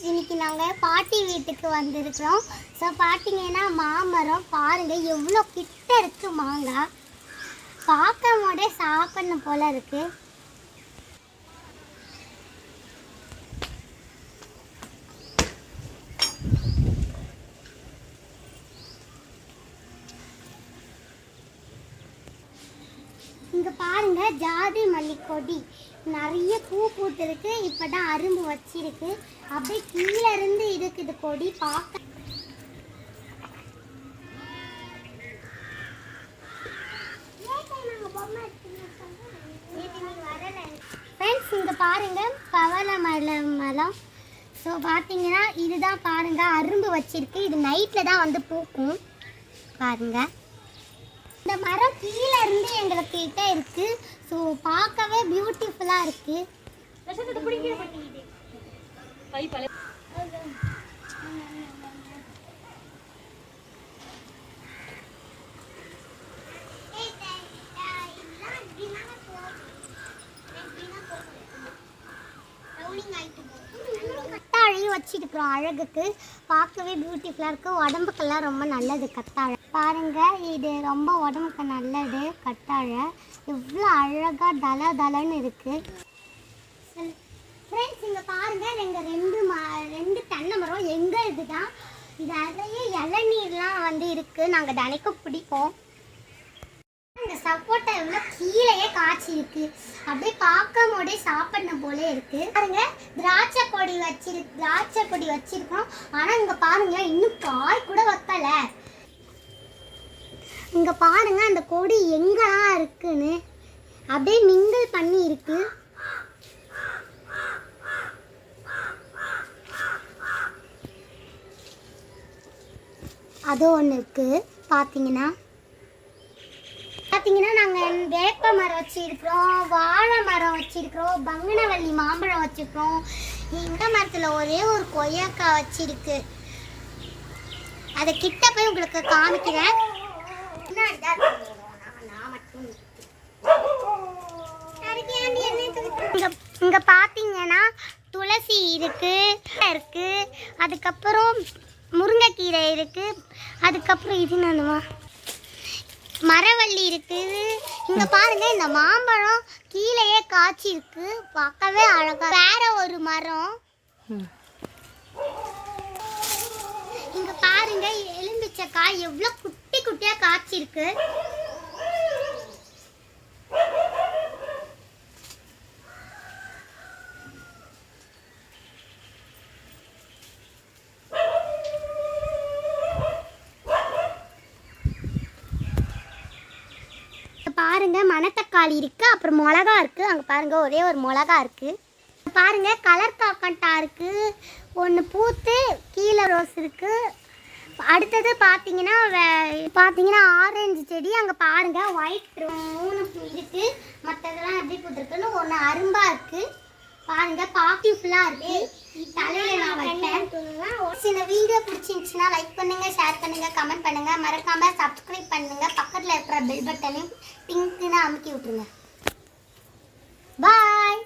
இன்னைக்கு நாங்கள் பாட்டி வீட்டுக்கு வந்திருக்கிறோம். ஸோ பார்த்தீங்கன்னா மாமரம் பாருங்கள் எவ்வளோ கிட்ட இருக்குது. மாங்காய் பார்க்கும் போதே சாப்பிடணும் போல இருக்குது. இங்கே பாருங்கள் ஜாதி மல்லி கொடி நிறைய பூ பூத்துருக்கு. இப்போ தான் அரும்பு வச்சிருக்கு. அப்படியே கீழே இருந்து இருக்குது கொடி பார்க்க. ஃப்ரெண்ட்ஸ் இங்கே பாருங்கள் பவள மரம். ஸோ பார்த்தீங்கன்னா இதுதான் பாருங்கள் அரும்பு வச்சிருக்கு. இது நைட்டில் தான் வந்து பூக்கும் பாருங்கள். இந்த மரம் கீழே இருந்து எங்களுக்கு கிட்ட இருக்கு. ஸோ பார்க்கவே பியூட்டிஃபுல்லாக இருக்கு. கத்தாழையும் வச்சிருக்கிறோம் அழகுக்கு. பார்க்கவே பியூட்டிஃபுல்லாக இருக்குது. உடம்புக்கெல்லாம் ரொம்ப நல்லது கத்தாழை. பாருங்கள் இது ரொம்ப உடம்புக்கு நல்லது கத்தாழை. எவ்வளோ அழகாக தலன்னு இருக்குது. ஃப்ரெண்ட்ஸ் இங்கே பாருங்கள் எங்கள் ரெண்டு தென்னை மரம் எங்கள் இதுதான். இது நிறைய இளநீர்லாம் வந்து இருக்குது. நாங்கள் தினைக்கும் பிடிப்போம். இந்த சப்போட்டா எவ்வளோ கீழேயே காய்ச்சி இருக்கு. அப்படியே பார்க்கும் போதே சாப்பிடணும் போல இருக்கு. பாருங்க திராட்சை கொடி வச்சிருக்கோம். ஆனால் இங்கே பாருங்க இன்னும் காய் கூட வைக்கல. இங்கே பாருங்க அந்த கொடி எங்கெல்லாம் இருக்குன்னு அப்படியே மிங்கிள் பண்ணி இருக்கு. அது ஒன்று இருக்கு. பார்த்தீங்கன்னா நாங்கள் வேப்ப மரம் வச்சிருக்கிறோம், வாழை மரம் வச்சிருக்கிறோம், பங்கனவள்ளி மாம்பழம் வச்சிருக்கிறோம். இந்த மரத்தில் ஒரே ஒரு கொய்யாக்காய் வச்சிருக்கு. அதை கிட்ட போய் உங்களுக்கு காமிக்கிறேன். இங்க பார்த்தீங்கன்னா துளசி இருக்கு. அதுக்கப்புறம் முருங்கைக்கீரை இருக்கு. அதுக்கப்புறம் இது என்னவா மரவள்ளி இருக்குது. இங்க பாருங்க இந்த மாம்பழம் கீழேயே காய்ச்சி இருக்கு. பார்க்கவே அழகா. வேற ஒரு மரம் இங்க பாருங்க எலும்பிச்சக்காய் எவ்வளவு குட்டி குட்டியா காய்ச்சி இருக்கு. பாருங்க மணத்தக்காளி இருக்கு. அப்புறம் மிளகா இருக்கு. அங்க பாருங்க ஒரே ஒரு மிளகா இருக்கு. பாருங்க கலர் காக்கட்டா இருக்கு. ஒன்று பூத்து கீழே ரோஸ் இருக்கு. அடுத்தது பார்த்தீங்கன்னா ஆரஞ்சு செடி. அங்கே பாருங்க ஒயிட் 3 இருக்கு. மற்றதெல்லாம் எப்படி பூத்துருக்குன்னு ஒன்று அரும்பா இருக்கு. பாருங்க பாக்கிஃபுல்லாக இருக்கு. தலையில நான் வைப்பேன். சில வீடியோ பிடிச்சிருந்துச்சுன்னா லைக் பண்ணுங்க, ஷேர் பண்ணுங்க, கமெண்ட் பண்ணுங்க. மறக்காம சப்ஸ்கிரைப் பண்ணுங்க. பக்கத்தில் இருக்கிற பெல் பட்டனையும் பிங்க்னு அமுக்கி விட்டுருங்க. பாய்.